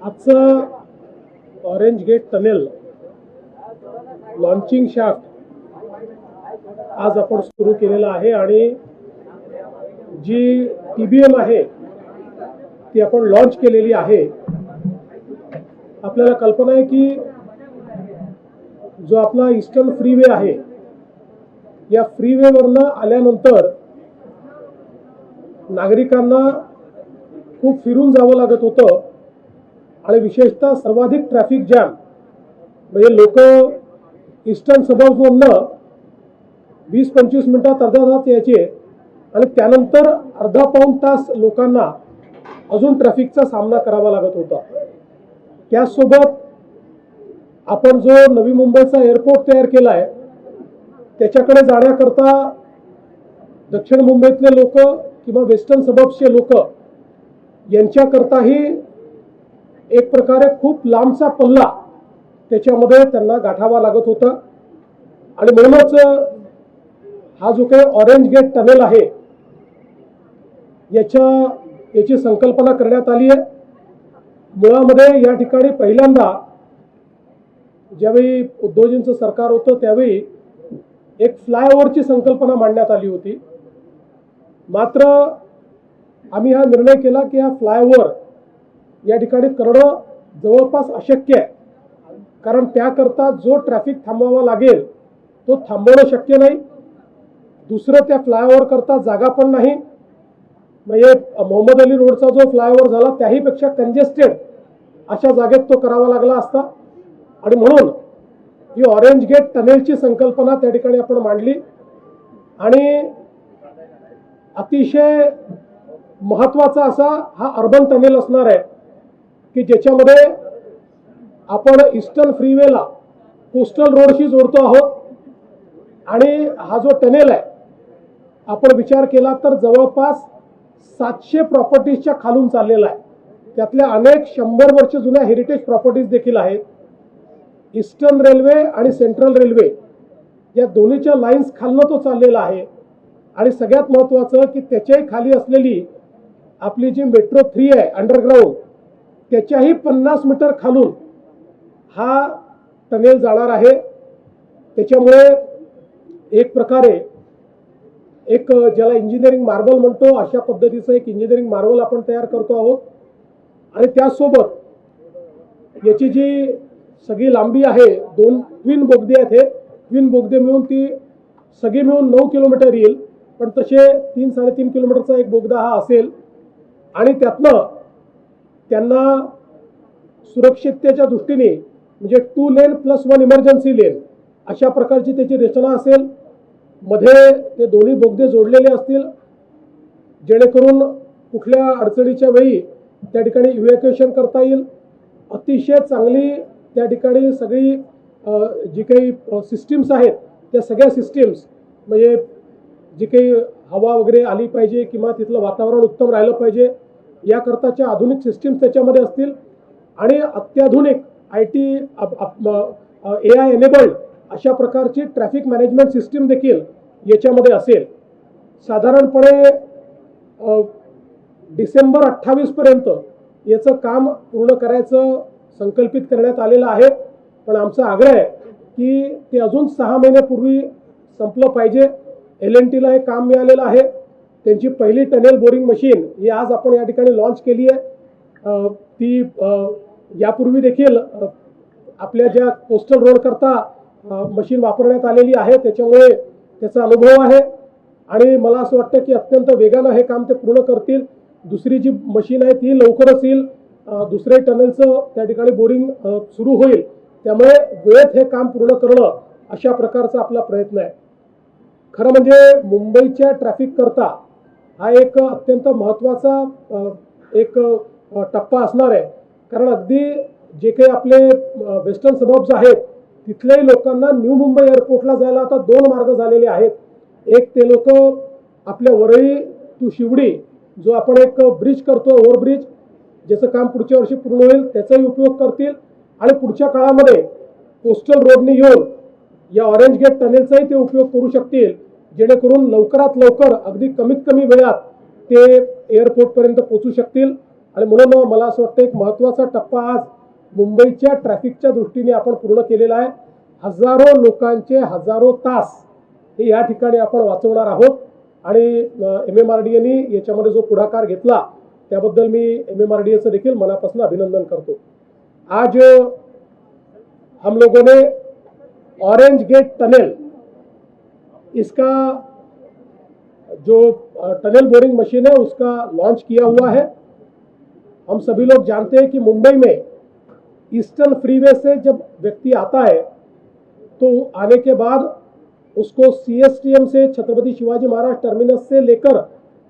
आजचं Orange Gate tunnel launching shaft आज आपण सुरू केलेला आहे आणि जी TBM आहे ती आपण लॉन्च केलेली आहे। आपल्याला कल्पना आहे की जो आपला ईस्टर्न फ्रीवे आहे या फ्रीवेवरनं आल्यानंतर नागरिकांना खूप फिरून जावं लागत होतं आणि विशेषतः सर्वाधिक ट्रॅफिक जॅम म्हणजे लोक ईस्टर्न सबर्ब्समधनं 20-25 मिनिटात अर्धा तास यायचे आणि त्यानंतर अर्धा पाऊण तास लोकांना अजून ट्रॅफिकचा सामना करावा लागत होता। त्याचसोबत आपण जो नवी मुंबईचा एअरपोर्ट तयार केला आहे त्याच्याकडे जाण्याकरता दक्षिण मुंबईतले लोक किंवा वेस्टर्न सबर्ब्सचे लोक यांच्याकरताही एक प्रकारे खूप लांबचा पल्ला त्याच्यामध्ये त्यांना गाठावा लागत होता आणि म्हणूनच हा जो काही ऑरेंज गेट टनेल आहे याची संकल्पना करण्यात आली आहे। मुळामध्ये या ठिकाणी पहिल्यांदा ज्यावेळी उद्धवजींचं सरकार होतं त्यावेळी एक फ्लायओव्हरची संकल्पना मांडण्यात आली होती, मात्र आम्ही हा निर्णय केला की हा फ्लायओव्हर या ठिकाणी करणं जवळपास अशक्य आहे, कारण त्याकरता जो ट्रॅफिक थांबवावा लागेल तो थांबवणं शक्य नाही। दुसरं त्या फ्लायओव्हर करता जागा पण नाही, म्हणजे मोहम्मद अली रोडचा जो फ्लायओव्हर झाला त्याहीपेक्षा कंजेस्टेड अशा जागेत तो करावा लागला असता आणि म्हणून ही ऑरेंज गेट टनेलची संकल्पना त्या ठिकाणी आपण मांडली आणि अतिशय महत्त्वाचा असा हा अर्बन टनेल असणार आहे की ज्याच्यामध्ये आपण ईस्टर्न फ्रीवेला कोस्टल रोडशी जोडतो आहोत आणि हा जो टनेल आहे आपण विचार केला तर जवळपास 700 प्रॉपर्टीजच्या खालून चाललेला आहे। त्यातल्या अनेक 100 वर्ष जुन्या हेरिटेज प्रॉपर्टीज देखील आहेत। ईस्टर्न रेल्वे आणि सेंट्रल रेल्वे या दोन्हीच्या लाईन्स खालनं तो चाललेला आहे आणि सगळ्यात महत्त्वाचं की त्याच्याही खाली असलेली आपली जी मेट्रो 3 आहे अंडरग्राऊंड त्याच्याही 50 मीटर खालून हा टनेल जाणार आहे। त्याच्यामुळे एक प्रकारे एक ज्याला इंजिनिअरिंग मार्वल म्हणतो अशा पद्धतीचं एक इंजिनिअरिंग मार्वल आपण तयार करतो आहोत आणि त्यासोबत याची जी सगळी लांबी आहे 2 ट्विन बोगदे आहेत। हे ट्विन बोगदे मिळून ती सगळी मिळून 9 किलोमीटर येईल, पण तसे 3-3.5 किलोमीटरचा एक बोगदा हा असेल आणि त्यातनं त्यांना सुरक्षिततेच्या दृष्टीने म्हणजे 2 लेन + 1 इमर्जन्सी लेन अशा प्रकारची त्याची रचना असेल। मध्ये ते दोन्ही बोगदे जोडलेले असतील जेणेकरून कुठल्या अडचणीच्या वेळी त्या ठिकाणी इव्हॅक्युएशन करता येईल। अतिशय चांगली त्या ठिकाणी सगळी जी काही सिस्टीम्स आहेत त्या सगळ्या सिस्टीम्स म्हणजे जी काही हवा वगैरे आली पाहिजे किंवा तिथलं वातावरण उत्तम राहिलं पाहिजे याकरताच्या आधुनिक सिस्टीम्स त्याच्यामध्ये असतील आणि अत्याधुनिक IT AI एनेबल्ड अशा प्रकारची ट्रॅफिक मॅनेजमेंट सिस्टीम देखील याच्यामध्ये असेल। साधारणपणे डिसेंबर 28 पर्यंत याचं काम पूर्ण करायचं संकल्पित करण्यात आलेलं आहे, पण आमचा आग्रह आहे की ते अजून 6 महिन्यापूर्वी संपलं पाहिजे। L&Tला हे काम मिळालेलं आहे, त्यांची पहिली टनेल बोरिंग मशीन ही आज आपण या ठिकाणी लॉन्च केली आहे। ती यापूर्वी देखील आपल्या ज्या कोस्टल रोड करता मशीन वापरण्यात आलेली आहे त्याच्यामुळे त्याचा अनुभव आहे आणि मला असं वाटतं की अत्यंत वेगानं हे काम ते पूर्ण करतील। दुसरी जी मशीन आहे ती लवकरच येईल, दुसरे टनेलचं त्या ठिकाणी बोरिंग सुरू होईल, त्यामुळे वेळेत हे काम पूर्ण करणं अशा प्रकारचा आपला प्रयत्न आहे। खरं म्हणजे मुंबईच्या ट्रॅफिक करता हा एक अत्यंत महत्त्वाचा एक टप्पा असणार आहे, कारण अगदी जे काही आपले वेस्टर्न सबर्ब्स आहेत तिथल्याही लोकांना न्यू मुंबई एअरपोर्टला जायला आता 2 मार्ग झालेले आहेत। एक ते लोक आपल्या वरळी टू शिवडी जो आपण एक ब्रिज करतो ओव्हरब्रिज ज्याचं काम पुढच्या वर्षी पूर्ण होईल त्याचाही उपयोग करतील आणि पुढच्या काळामध्ये कोस्टल रोडने येऊन या ऑरेंज गेट टनेलचाही ते उपयोग करू शकतील, जेणेकरून लवकरात लवकर अगदी कमीत कमी वेळात ते एअरपोर्टपर्यंत पोहोचू शकतील। आणि म्हणून मला असं वाटतं एक महत्त्वाचा टप्पा आज मुंबईच्या ट्रॅफिकच्या दृष्टीने आपण पूर्ण केलेला आहे. हजारो लोकांचे हजारो तास हे या ठिकाणी आपण वाचवणार आहोत आणि MMRDAने याच्यामध्ये जो पुढाकार घेतला त्याबद्दल मी MMRDAचं देखील मनापासून अभिनंदन करतो. आज हम लोगों ने ऑरेंज गेट टनल, इसका जो टनल बोरिंग मशीन है उसका लॉन्च किया हुआ है. हम सभी लोग जानते हैं कि मुंबई में ईस्टर्न फ्रीवे से जब व्यक्ति आता है तो आने के बाद उसको CSTM से छत्रपति शिवाजी महाराज टर्मिनस से लेकर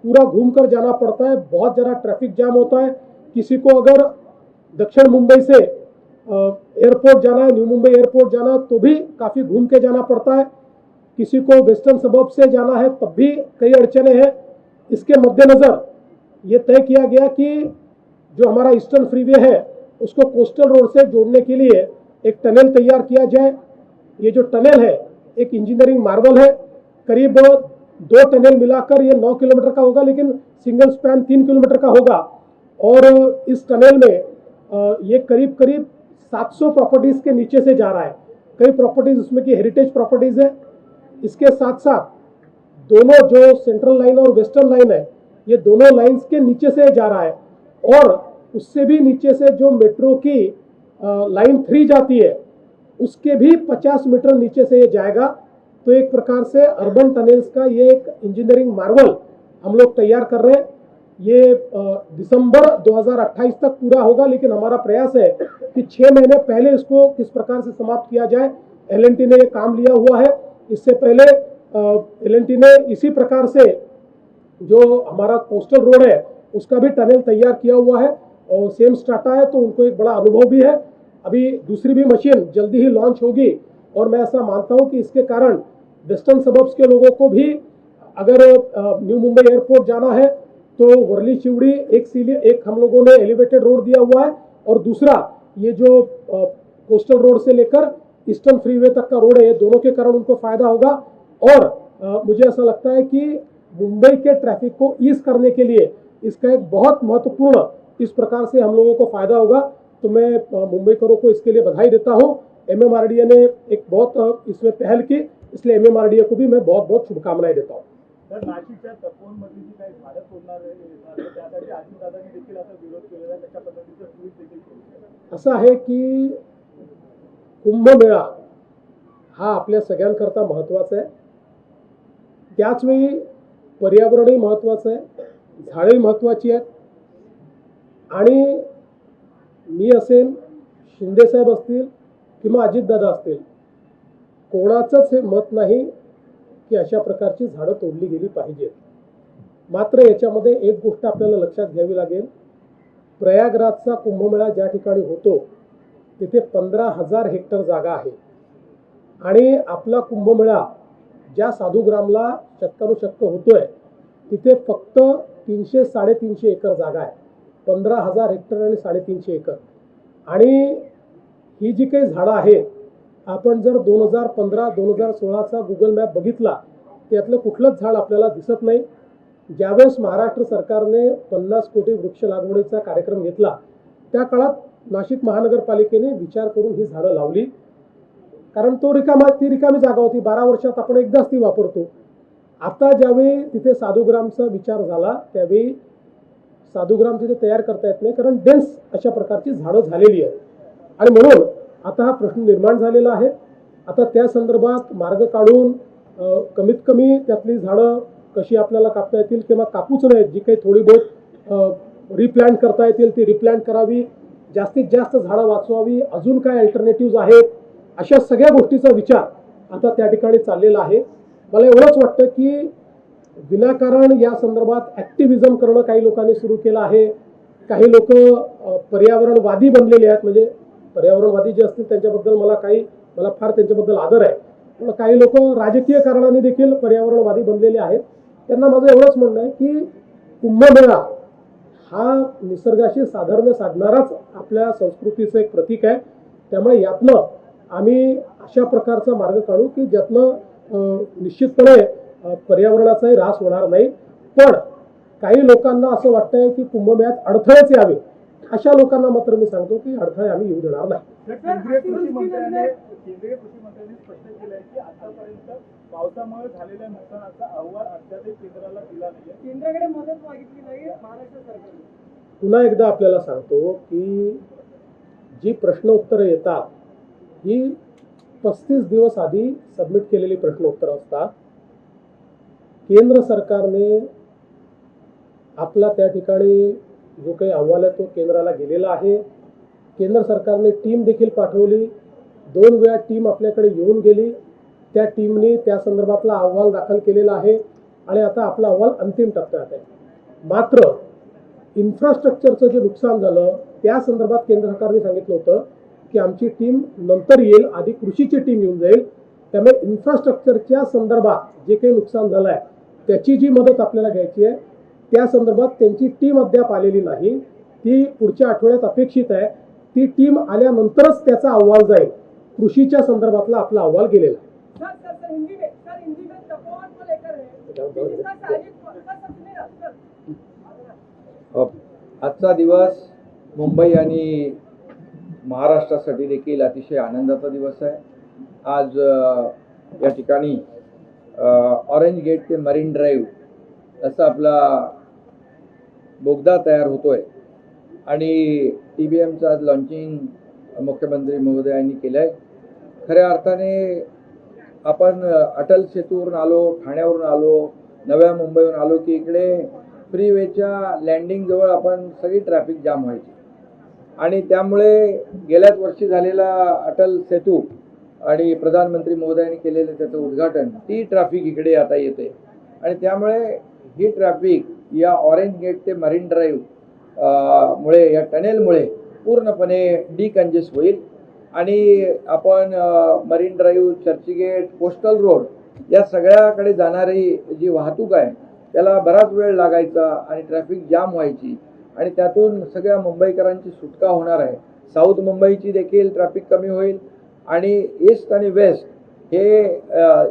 पूरा घूमकर जाना पड़ता है. बहुत ज़्यादा ट्रैफिक जाम होता है. किसी को अगर दक्षिण मुंबई से एयरपोर्ट जाना है, न्यू मुंबई एयरपोर्ट जाना है तो भी काफ़ी घूम के जाना पड़ता है. किसी को वेस्टर्न सबब से जाना है तब भी कई अड़चने हैं. इसके मद्देनज़र ये तय किया गया कि जो हमारा ईस्टर्न फ्रीवे है उसको कोस्टल रोड से जोड़ने के लिए एक टनल तैयार किया जाए. ये जो टनल है एक इंजीनियरिंग मार्वल है. करीब 2 टनल मिलाकर ये 9 किलोमीटर का होगा, लेकिन सिंगल स्पैन 3 किलोमीटर का होगा. और इस टनल में ये करीब 700 प्रॉपर्टीज के नीचे से जा रहा है. कई प्रॉपर्टीज उसमें की हेरिटेज प्रॉपर्टीज है. इसके साथ साथ दोनों जो सेंट्रल लाइन और वेस्टर्न लाइन है ये दोनों लाइंस के नीचे से जा रहा है. और उससे भी नीचे से जो मेट्रो की लाइन 3 जाती है उसके भी 50 मीटर नीचे से ये जाएगा. तो एक प्रकार से अर्बन टनल्स का ये एक इंजीनियरिंग मार्वल हम लोग तैयार कर रहे हैं. ये दिसंबर 2028 तक पूरा होगा, लेकिन हमारा प्रयास है कि 6 महीने पहले इसको किस प्रकार से समाप्त किया जाए. L&T ने ये काम लिया हुआ है. इससे पहले L&T ने इसी प्रकार से जो हमारा कोस्टल रोड है उसका भी टनल तैयार किया हुआ है और सेम स्टार्टा है, तो उनको एक बड़ा अनुभव भी है. अभी दूसरी भी मशीन जल्दी ही लॉन्च होगी और मैं ऐसा मानता हूं कि इसके कारण वेस्टर्न सबब्स के लोगों को भी अगर न्यू मुंबई एयरपोर्ट जाना है तो वर्ली चिवड़ी एक हम लोगों ने एलिवेटेड रोड दिया हुआ है और दूसरा ये जो कोस्टल रोड से लेकर ईस्टर्न फ्रीवे तक का रोड है, ये दोनों के कारण उनको फायदा होगा. और मुझे ऐसा लगता है कि मुंबई के ट्रैफिक को ईज करने के लिए इसका एक बहुत महत्वपूर्ण इस प्रकार से हम लोगों को फायदा होगा. तो मैं मुंबईकरों को इसके लिए बधाई देता हूं. MMRDA ने एक बहुत इसमें पहल की, इसलिए MMRDA को भी मैं बहुत बहुत शुभकामनाएं देता हूं. तर नाशिकच्या तपोवनमधली जी काही झाडं तोडणार आहे त्यासाठी अजितदादांनी देखील असा विरोध केलेला आहे. त्याच्या पद्धतीचं ट्विट देखील केलं. असं आहे की कुंभमेळा हा आपल्या सगळ्यांकरता महत्त्वाचा आहे. त्याचवेळी पर्यावरणही महत्त्वाचं आहे, झाडंही महत्त्वाची आहेत. आणि मी असेल, शिंदेसाहेब असतील किंवा अजितदादा असतील, कोणाचंच हे मत नाही की अशा प्रकारची झाडं तोडली गेली पाहिजेत. मात्र याच्यामध्ये एक गोष्ट आपल्याला लक्षात घ्यावी लागेल. प्रयागराजचा कुंभमेळा ज्या ठिकाणी होतो तिथे 15,000 हेक्टर जागा आहे आणि आपला कुंभमेळा ज्या साधुग्रामला शतकानुशतक होतोय तिथे फक्त 300-350 एकर जागा आहे. 15,000 हेक्टर आणि 350 एकर. आणि ही जी काही झाडं आहेत, आपण जर 2015-2016चा गुगल मॅप बघितला त्यातलं कुठलंच झाड आपल्याला दिसत नाही. ज्यावेळेस महाराष्ट्र सरकारने 50 कोटी वृक्ष लागवडीचा कार्यक्रम घेतला त्या काळात नाशिक महानगरपालिकेने विचार करून ही झाडं लावली, कारण ती रिकामी जागा होती. 12 वर्षात आपण एकदाच ती वापरतो. आता ज्यावेळी तिथे साधुग्रामचा विचार झाला त्यावेळी साधुग्राम तिथे तयार करता येत नाही, कारण डेन्स अशा प्रकारची झाडं झालेली आहेत. आणि म्हणून आता हा प्रश्न निर्माण झालेला आहे. आता त्या संदर्भात मार्ग काढून कमीत कमी त्यातली झाडं कशी आपल्याला कापता येतील किंवा कापूच नाहीत, जी काही थोडी बहुत रिप्लांट करता येतील ती रिप्लांट करावी, जास्तीत जास्त झाडं वाचवावी, अजून काय अल्टरनेटिव्ह आहेत, अशा सगळ्या गोष्टीचा विचार आता त्या ठिकाणी चाललेला आहे. मला एवढंच वाटतं की विनाकारण या संदर्भात ॲक्टिव्हिजम करणं काही लोकांनी सुरू केलं आहे. काही लोक पर्यावरणवादी बनलेले आहेत. म्हणजे पर्यावरणवादी जे असतील त्यांच्याबद्दल मला फार त्यांच्याबद्दल आदर आहे, पण काही लोक राजकीय कारणाने देखील पर्यावरणवादी बनलेले आहेत. त्यांना माझं एवढंच म्हणणं आहे की कुंभमेळा हा निसर्गाशी साधर्म्य साधणाराच आपल्या संस्कृतीचं एक प्रतीक आहे. त्यामुळे यातनं आम्ही अशा प्रकारचा मार्ग काढू की ज्यातनं निश्चितपणे पर्यावरणाचाही ऱ्हास होणार नाही. पण काही लोकांना असं वाटतंय की कुंभमेळ्यात अडथळेच यावे, अशा लोकांना मात्र मी सांगतो की अडथळे आम्ही येऊ देणार नाही. केंद्रीय कृषी मंत्र्यांनी स्पष्ट केलंय की आतापर्यंत पावसामुळे झालेल्या नुकसानाचा अहवाल अद्याप केंद्राला दिला नाहीये. केंद्राकडे मदत मागितली नाही महाराष्ट्र सरकारने. पुन्हा एकदा आपल्याला सांगतो की जी प्रश्न उत्तरं येतात ही 35 दिवस आधी सबमिट केलेली प्रश्न उत्तरं असतात. केंद्र सरकारने आपला त्या ठिकाणी जो काही अहवाल आहे तो केंद्राला गेलेला आहे. केंद्र सरकारने टीम देखील पाठवली. 2 वेळा टीम आपल्याकडे येऊन गेली. त्या टीमने त्या संदर्भातला अहवाल दाखल केलेला आहे आणि आता आपला अहवाल अंतिम टप्प्यात आहे. मात्र इन्फ्रास्ट्रक्चरचं जे नुकसान झालं त्या संदर्भात केंद्र सरकारने सांगितलं होतं की आमची टीम नंतर येईल, आधी कृषीची टीम येऊन जाईल. त्यामुळे इन्फ्रास्ट्रक्चरच्या संदर्भात जे काही नुकसान झालं आहे त्याची जी मदत आपल्याला घ्यायची आहे त्या संदर्भात त्यांची टीम अद्याप आलेली नाही. ती पुढच्या आठवड्यात अपेक्षित आहे. ती टीम आल्यानंतरच त्याचा अहवाल जाईल. कृषीच्या संदर्भातला आपला अहवाल गेलेला आहे. आजचा दिवस मुंबई आणि महाराष्ट्रासाठी देखील अतिशय आनंदाचा दिवस आहे. आज या ठिकाणी ऑरेंज गेट ते मरीन ड्राईव्ह असा आपला बोगदा तयार होतोय आणि TBMचं आज लॉन्चिंग मुख्यमंत्री महोदयांनी केलं आहे. खऱ्या अर्थाने आपण अटल सेतूवरून आलो, ठाण्यावरून आलो, नव्या मुंबईवरून आलो की इकडे फ्रीवेच्या लँडिंगजवळ आपण सगळी ट्रॅफिक जाम व्हायची आणि त्यामुळे गेल्याच वर्षी झालेला अटल सेतू आणि प्रधानमंत्री महोदयांनी केलेलं त्याचं उद्घाटन, ती ट्रॅफिक इकडे आता येते आणि त्यामुळे ही ट्रॅफिक या ऑरेंज गेट ते मरीन ड्राईव्ह मुळे, या टनेलमुळे पूर्णपणे डिकंजेस्ट होईल आणि आपण marine drive, Churchgate, coastal road या सगळ्याकडे जाणारी जी वाहतूक आहे त्याला बराच वेळ लागायचा आणि ट्रॅफिक जाम व्हायची आणि त्यातून सगळ्या मुंबईकरांची सुटका होणार आहे. साऊथ मुंबईची देखील ट्रॅफिक कमी होईल आणि ईस्ट आणि वेस्ट हे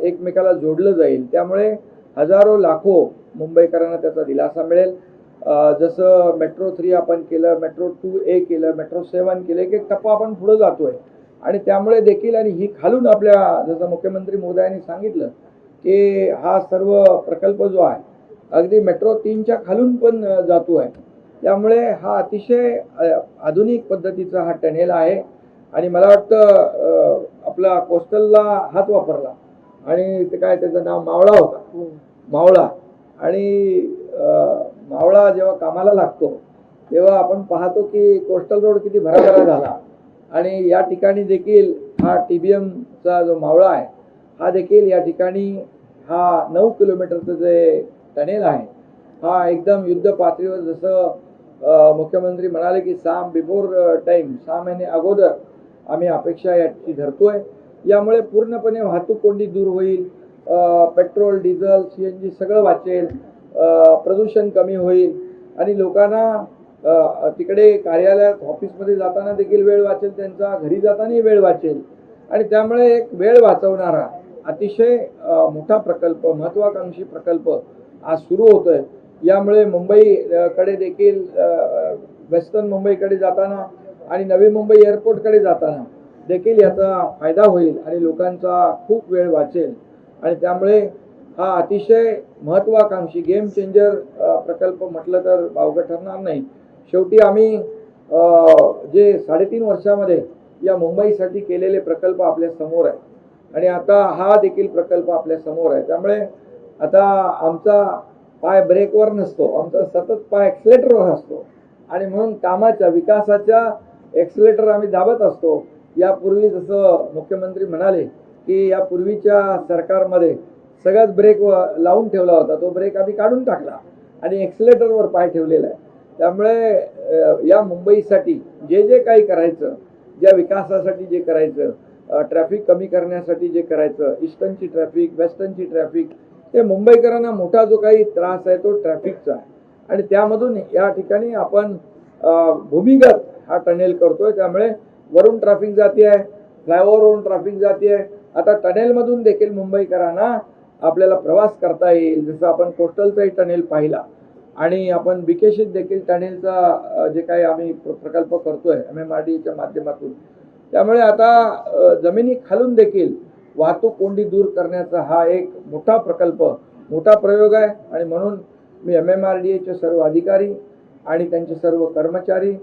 एकमेकाला जोडलं जाईल. त्यामुळे हजारो लाखो मुंबईकरांना त्याचा दिलासा मिळेल. जसं मेट्रो 3 आपण केलं, मेट्रो 2A केलं, मेट्रो 7 केलं, एक टप्पा आपण पुढे जातोय आणि त्यामुळे देखील आणि ही खालून आपल्या जसं मुख्यमंत्री महोदयांनी सांगितलं की हा सर्व प्रकल्प जो आहे अगदी मेट्रो 3च्या खालून पण जातो आहे. त्यामुळे हा अतिशय आधुनिक पद्धतीचा हा टनेल आहे आणि मला वाटतं आपला कोस्टलला हात वापरला आणि ते काय त्याचं नाव मावळा होता, मावळा. आणि मावळा जेव्हा कामाला लागतो तेव्हा आपण पाहतो की कोस्टल रोड किती भराभरा झाला आणि या ठिकाणी देखील हा TBMचा जो मावळा आहे हा देखील या ठिकाणी हा 9 किलोमीटरचं जे टनेल आहे हा एकदम युद्ध पातळीवर, जसं मुख्यमंत्री म्हणाले की 6 महिने अगोदर आम्ही अपेक्षा याची धरतोय. यामुळे पूर्णपणे वाहतूक कोंडी दूर होईल, पेट्रोल, डिझेल, CNG सगळं वाचेल, प्रदूषण कमी होईल आणि लोकांना तिकडे कार्यालयात, ऑफिसमध्ये जाताना देखील वेळ वाचेल, त्यांचा घरी जातानाही वेळ वाचेल आणि त्यामुळे एक वेळ वाचवणारा अतिशय मोठा प्रकल्प, महत्वाकांक्षी प्रकल्प आज सुरू होतोय. यामुळे मुंबईकडे देखील, वेस्टर्न मुंबईकडे जाताना आणि नवी मुंबई एअरपोर्टकडे जाताना देखील याचा फायदा होईल आणि लोकांचा खूप वेळ वाचेल आणि त्यामुळे हा अतिशय महत्वाकांक्षी गेम चेंजर प्रकल्प म्हटलं तर वावगं ठरणार नाही. शेवटी आम्ही जे 3.5 वर्षामध्ये या मुंबईसाठी केलेले प्रकल्प आपल्या समोर आहे आणि आता हा देखील प्रकल्प आपल्या समोर आहे. त्यामुळे आता आमचा पाय ब्रेकवर नसतो, आमचा सतत पाय ॲक्सिलेटरवर असतो आणि म्हणून कामाच्या, विकासाच्या ॲक्सिलेटर आम्ही दाबत असतो. यापूर्वी जसं मुख्यमंत्री म्हणाले की यापूर्वीच्या सरकारमध्ये सगळ्याच ब्रेक लावून ठेवला होता, तो ब्रेक आम्ही काढून टाकला आणि ॲक्सिलेटरवर पाय ठेवलेला आहे. त्यामुळे या मुंबईसाठी जे काही करायचं, ज्या विकासासाठी जे करायचं, ट्रॅफिक कमी करण्यासाठी जे करायचं, ईस्टर्नची ट्रॅफिक, वेस्टर्नची ट्रॅफिक, ते मुंबईकरांना मोठा जो काही त्रास आहे तो ट्रॅफिकचा आहे आणि त्यामधून या ठिकाणी आपण भूमिगत हा टनेल करतोय. त्यामुळे वरून ट्रॅफिक जाते आहे, फ्लायओव्हरवरून ट्रॅफिक जाते आहे. आता टनेलमधून देखील मुंबईकरांना आपल्याला प्रवास करता येईल. जसं आपण कोस्टलचाही टनेल पाहिला आणि आपण बिकेशीत देखील टनेलचा जे काही आम्ही प्रकल्प करतोय MMRDAच्या माध्यमातून, त्यामुळे आता जमिनी खालून देखील वाहतूक कोंडी दूर करण्याचा हा एक मोठा प्रकल्प, मोठा प्रयोग आहे. आणि म्हणून मी MMRDAचे सर्व अधिकारी आणि त्यांचे सर्व कर्मचारी,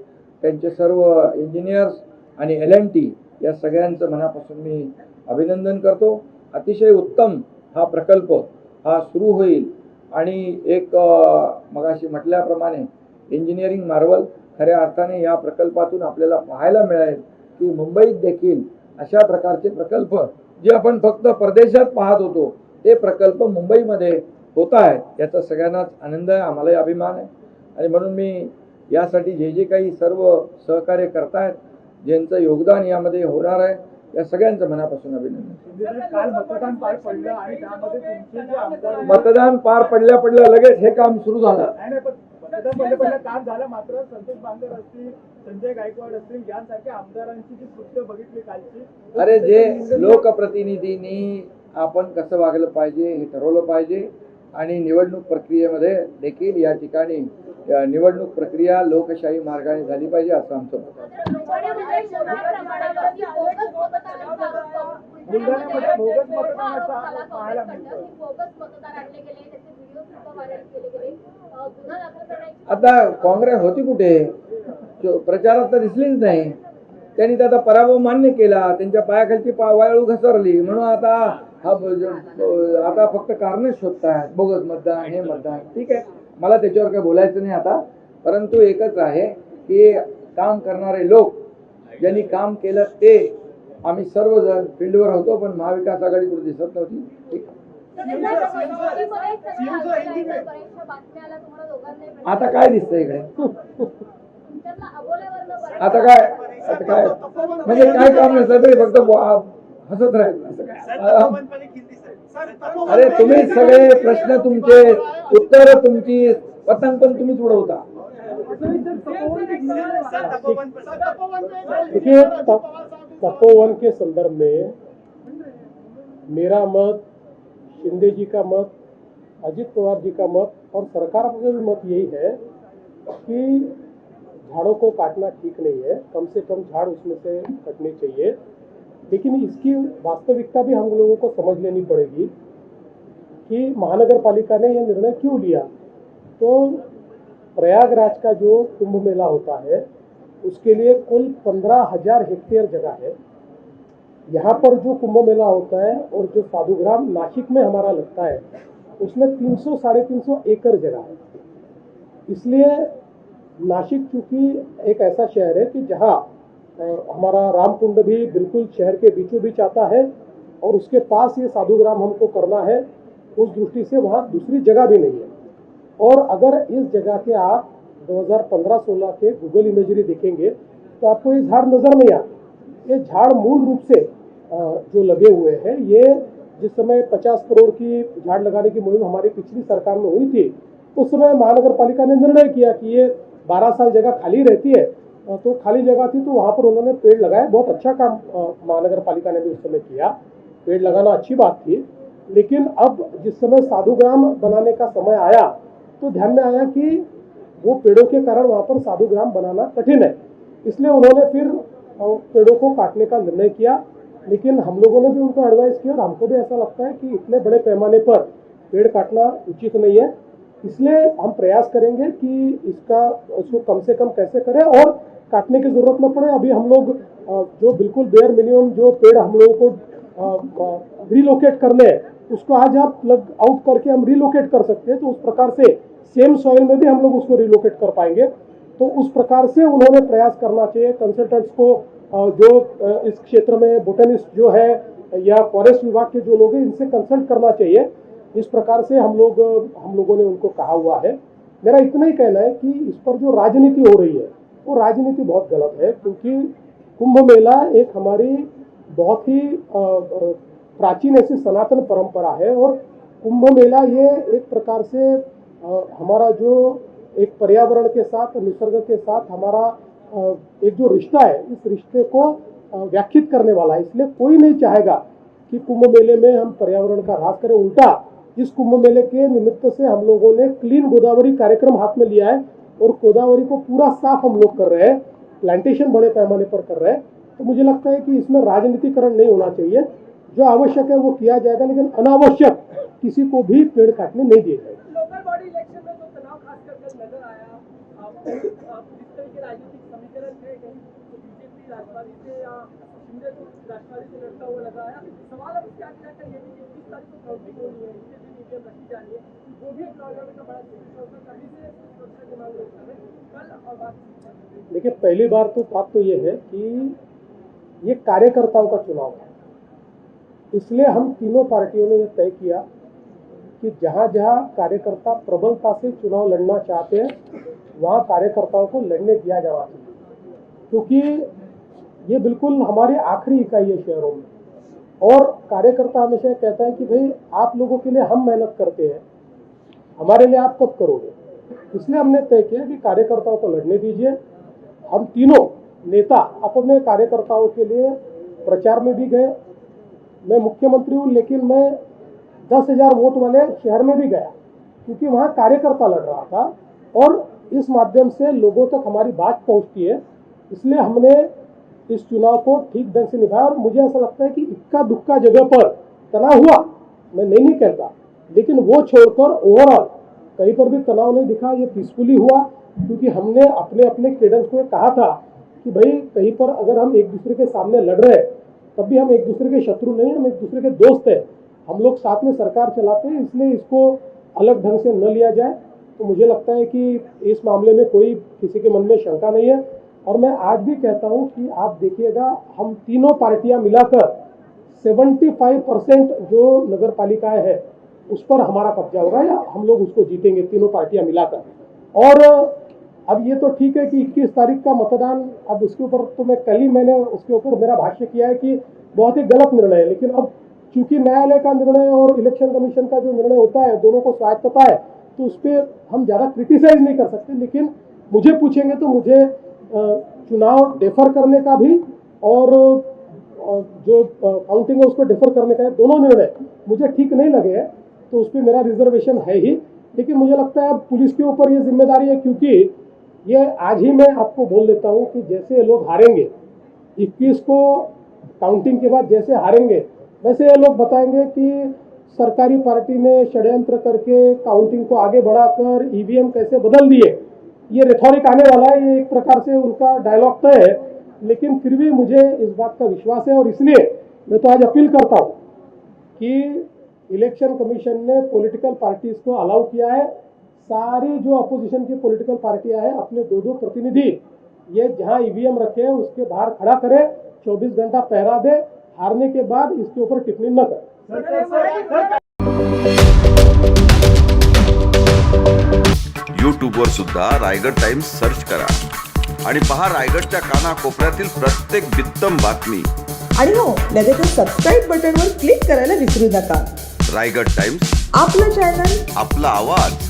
त्यांचे सर्व इंजिनियर्स आणि L&T या सगळ्यांचं मनापासून मी अभिनंदन करतो. अतिशय उत्तम हा प्रकल्प हा सुरू होईल आणि एक मगाशी म्हटल्याप्रमाणे इंजिनिअरिंग मार्वल खऱ्या अर्थाने या प्रकल्पातून आपल्याला पाहायला मिळेल की मुंबईत देखील अशा प्रकारचे प्रकल्प जे आपण फक्त परदेशात पाहत होतो ते प्रकल्प मुंबईमध्ये होत आहेत. याचा सगळ्यांनाच आनंद आहे, आम्हालाही अभिमान आहे. आणि म्हणून मी यासाठी जे काही सर्व सहकार्य करतायत, ज्यांचं योगदान यामध्ये होणार आहे, या सगळ्यांचं मनापासून अभिनंदन. काल मतदान पार पडलं आणि त्यामध्ये तुमचे जे आमदार मतदान पार पडल्या लगेच हे काम सुरू झालं. नाही पण मतदान पहिलं काम झालं, मात्र संतोष बांगर असतील, संजय गायकवाड असतील यांसारख्या आमदारांची जी कृत्य बघितली कालची, अरे जे लोकप्रतिनिधींनी आपण कसं वागलं पाहिजे हे ठरवलं पाहिजे. आणि निवडणूक प्रक्रियेमध्ये देखील या ठिकाणी निवडणूक प्रक्रिया लोकशाही मार्गाने झाली पाहिजे असं आमचं मत आहे. बुलढाण्यामध्ये बोगस मतदानाचा पाहायला मिळतो. आता काँग्रेस होती कुठे? प्रचारात तर दिसलीच नाही. त्यांनी तर आता पराभव मान्य केला, त्यांच्या पायाखालची वाळू घसरली, म्हणून आता फक्त कारणच शोधतायत, बोगस मतदान, हे मतदान. ठीक आहे, मला त्याच्यावर काही बोलायचं नाही आता. परंतु एकच आहे की काम करणारे लोक ज्यांनी काम केलं ते आम्ही सर्वजण फील्डवर होतो, पण महाविकास आघाडी कुठे दिसत नव्हती. ठीक, आता काय दिसतंय इकडे? आता काय म्हणजे काय काम नसलं तरी फक्त हसत राहायचं असं काय? अरे तुम्ही सगळे प्रश्न तुमचे, उत्तर तुमची, पतंग पण तुम्हीच उडवता. देखिए, तपोवन के संदर्भ में मेरा मत, शिंदे जी का मत, अजित पवार जी का मत और सरकार का भी मत यही है कि झाड़ों को काटना ठीक नहीं है, कम से कम झाड़ उसमें से कटने चाहिए. लेकिन इसकी वास्तविकता भी हम लोगों को समझ लेनी पड़ेगी कि महानगर पालिका ने यह निर्णय क्यों लिया. तो प्रयागराज का जो कुंभ मेला होता है उसके लिए कुल 15,000 हेक्टेयर जगह है. यहाँ पर जो कुंभ मेला होता है और जो साधुग्राम नासिक में हमारा लगता है उसमें 300-350 एकड़ जगह है. इसलिए नासिक चूंकि एक ऐसा शहर है कि जहाँ हमारा रामकुंड भी बिल्कुल शहर के बीचों बीच आता है और उसके पास ये साधुग्राम हमको करना है, उस दृष्टि से वहाँ दूसरी जगह भी नहीं है. और अगर इस जगह के आप 2015-16 के गूगल इमेजरी देखेंगे तो आपको ये झाड़ नजर नहीं आते. ये झाड़ मूल रूप से जो लगे हुए हैं, ये जिस समय 50 करोड़ की झाड़ लगाने की मुहिम हमारी पिछली सरकार में हुई थी, उस समय महानगर पालिका ने निर्णय किया कि ये 12 साल जगह खाली रहती है, तो खाली जगह थी तो वहाँ पर उन्होंने पेड़ लगाए. बहुत अच्छा काम महानगर पालिका ने भी उस समय किया, पेड़ लगाना अच्छी बात थी. लेकिन अब जिस समय साधुग्राम बनाने का समय आया तो ध्यान में आया कि वो पेड़ों के कारण वहाँ पर साधुग्राम बनाना कठिन है. इसलिए उन्होंने फिर पेड़ों को काटने का निर्णय किया. लेकिन हम लोगों ने भी उनको एडवाइस किया और हमको भी ऐसा लगता है कि इतने बड़े पैमाने पर पेड़ काटना उचित नहीं है. इसलिए हम प्रयास करेंगे कि इसको कम से कम कैसे करें और काटने की जरूरत न पड़े. अभी हम लोग जो बिल्कुल बेयर मिनिमम जो पेड़ हम लोगों को रिलोकेट करने हैं उसको आज आप प्लग आउट करके हम रिलोकेट कर सकते हैं. तो उस प्रकार से सेम सॉइल में भी हम लोग उसको रिलोकेट कर पाएंगे. तो उस प्रकार से उन्होंने प्रयास करना चाहिए. कंसल्टेंट्स को जो इस क्षेत्र में बोटेनिस्ट जो है या फॉरेस्ट विभाग के जो लोग हैं इनसे कंसल्ट करना चाहिए. इस प्रकार से हम लोगों ने उनको कहा हुआ है. मेरा इतना ही कहना है कि इस पर जो राजनीति हो रही है वो राजनीति बहुत गलत है, क्योंकि कुंभ मेला एक हमारी बहुत ही प्राचीन ऐसी सनातन परंपरा है. और कुंभ मेला ये एक प्रकार से हमारा जो एक पर्यावरण के साथ, निसर्ग के साथ हमारा एक जो रिश्ता है, इस रिश्ते को व्याख्यात करने वाला है. इसलिए कोई नहीं चाहेगा कि कुंभ मेले में हम पर्यावरण का ह्रास करें. उल्टा इस कुंभ मेले के निमित्त से हम लोगों ने क्लीन गोदावरी कार्यक्रम हाथ में लिया है और गोदावरी को पूरा साफ हम लोग कर रहे हैं, प्लांटेशन बड़े पैमाने पर कर रहे हैं। तो मुझे लगता है कि इसमें राजनीतिकरण नहीं होना चाहिए। जो आवश्यक है वो किया जाएगा, लेकिन अनावश्यक किसी को भी पेड़ काटने नहीं दिए जाएंगे। लोकल बॉडी इलेक्शन में जो तनाव खास करके नजर आया, जिस तरह के राजनीतिक समीकरण थे, कहीं बीजेपी राष्ट्रवादी से या शिंदे को राष्ट्रवादी से लड़ता हुआ लगा आया। सवाल अब क्या जाकर ये भी 21 तारीख को काउंटिंग होनी है, इसके दिन ईवीएम रखी जा रही है, वो भी एक लॉकडाउन का बड़ा कभी से सुरक्षा की मांग कल और बात। देखिए, पहली बार तो बात तो ये है कि ये कार्यकर्ताओं का चुनाव है, इसलिए हम तीनों पार्टियों ने ये तय किया कि जहां जहां कार्यकर्ता प्रबलता से चुनाव लड़ना चाहते हैं वहां कार्यकर्ताओं को लड़ने दिया जाना चाहिए, क्योंकि ये बिल्कुल हमारी आखिरी इकाई है शहरों में। और कार्यकर्ता हमेशा कहता है कि भाई आप लोगों के लिए हम मेहनत करते हैं, हमारे लिए आप कब करोगे। इसलिए हमने तय किया कि कार्यकर्ताओं को लड़ने दीजिए। हम तीनों नेता अपने कार्यकर्ताओं के लिए प्रचार में भी गए। मैं मुख्यमंत्री हूँ, लेकिन मैं 10,000 वोट वाले शहर में भी गया, क्योंकि वहाँ कार्यकर्ता लड़ रहा था और इस माध्यम से लोगों तक हमारी बात पहुँचती है। इसलिए हमने इस चुनाव को ठीक ढंग से निभाया। और मुझे ऐसा लगता है कि इक्का दुक्का जगह पर तनाव हुआ, मैं नहीं कहता, लेकिन वो छोड़कर ओवरऑल कहीं पर भी तनाव नहीं दिखा। ये पीसफुली हुआ, क्योंकि हमने अपने अपने कैडर्स को कहा था कि भाई कहीं पर अगर हम एक दूसरे के सामने लड़ रहे हैं तब भी हम एक दूसरे के शत्रु नहीं, हम एक दूसरे के दोस्त हैं, हम लोग साथ में सरकार चलाते हैं, इसलिए इसको अलग ढंग से न लिया जाए। तो मुझे लगता है कि इस मामले में कोई किसी के मन में शंका नहीं है। और मैं आज भी कहता हूं कि आप देखिएगा, हम तीनों पार्टियां मिलाकर 75% जो नगर पालिकाएं हैं उस पर हमारा कब्जा होगा, या हम लोग उसको जीतेंगे तीनों पार्टियां मिलाकर। और अब ये तो ठीक है कि 21 तारीख का मतदान, अब उसके ऊपर तो मैंने उसके ऊपर मेरा भाष्य किया है कि बहुत ही गलत निर्णय है, लेकिन अब चूंकि न्यायालय का निर्णय और इलेक्शन कमीशन का जो निर्णय होता है दोनों को स्वायत्तता है, तो उस पर हम ज़्यादा क्रिटिसाइज नहीं कर सकते। लेकिन मुझे पूछेंगे तो मुझे चुनाव डेफर करने का भी और जो काउंटिंग है उसको डेफर करने का, दोनों निर्णय मुझे ठीक नहीं लगे हैं, तो उस पर मेरा रिजर्वेशन है ही। लेकिन मुझे लगता है अब पुलिस के ऊपर ये जिम्मेदारी है, क्योंकि ये आज ही मैं आपको बोल देता हूँ कि जैसे ये लोग हारेंगे 21 को काउंटिंग के बाद, जैसे हारेंगे वैसे ये लोग बताएंगे कि सरकारी पार्टी ने षड्यंत्र करके काउंटिंग को आगे बढ़ाकर ईवीएम कैसे बदल दिए। ये रिथॉरिक आने वाला है, ये एक प्रकार से उनका डायलॉग तय है। लेकिन फिर भी मुझे इस बात का विश्वास है, और इसलिए मैं तो आज अपील करता हूँ कि इलेक्शन कमीशन ने पॉलिटिकल पार्टीज को अलाउ किया है, सारी जो अपोजिशन की पॉलिटिकल पार्टियां हैं अपने 2-2 प्रतिनिधि ये जहां ईवीएम रखे हैं उसके बाहर खड़ा करे, 24 घंटा पहरा दे, हारने के बाद इसके ऊपर टिप्पणी न करे। यूट्यूबवर सुद्धा रायगड टाइम्स सर्च करा आणि पहा रायगडच्या कानाकोपऱ्यातील प्रत्येक बित्तम बातमी। आणि हो, लगेचच सबस्क्राईब बटनवर क्लिक करायला विसरू नका। रायगड टाइम्स, आपलं चॅनल, आपला आवाज।